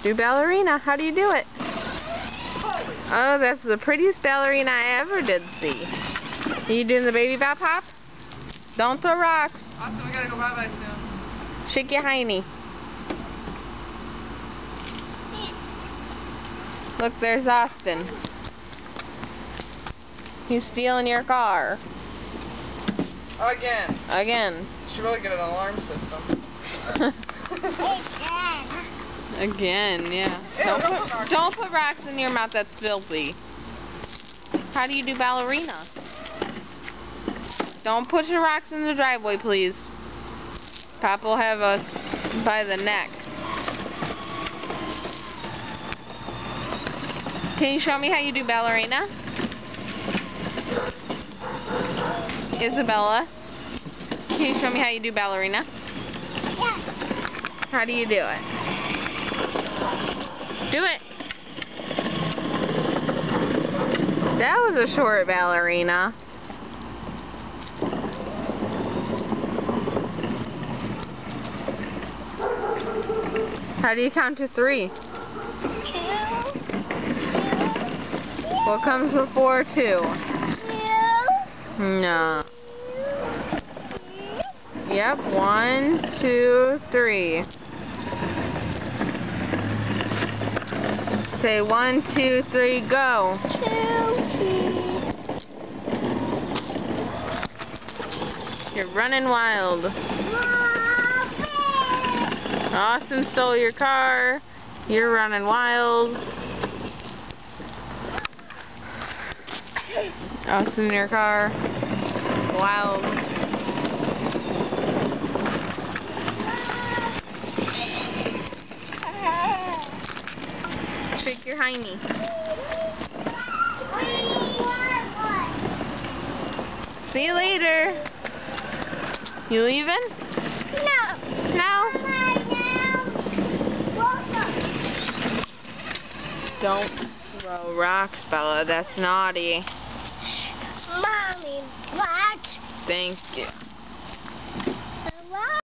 Do ballerina. How do you do it? Oh, that's the prettiest ballerina I ever did see. Are you doing the baby bop hop? Don't throw rocks. Austin, we gotta go bye-bye soon. Shake your hiney. Look, there's Austin. He's stealing your car. Again. Again. Should really get an alarm system. Again, yeah. Don't put rocks in your mouth, that's filthy. How do you do ballerina? Don't put your rocks in the driveway, please. Papa will have us by the neck. Can you show me how you do ballerina? Isabella, can you show me how you do ballerina? Yeah. How do you do it? Do it! That was a short ballerina. How do you count to 3? 2. What comes before 2? 2. No. Yep, 1, 2, 3. Say 1, 2, 3, go. 2, 3. You're running wild. Austin stole your car. You're running wild. Austin in your car. Wild. Shake your hiney. See you later. You leaving? No. No? Don't throw rocks, Bella. That's naughty. Mommy, what? Thank you.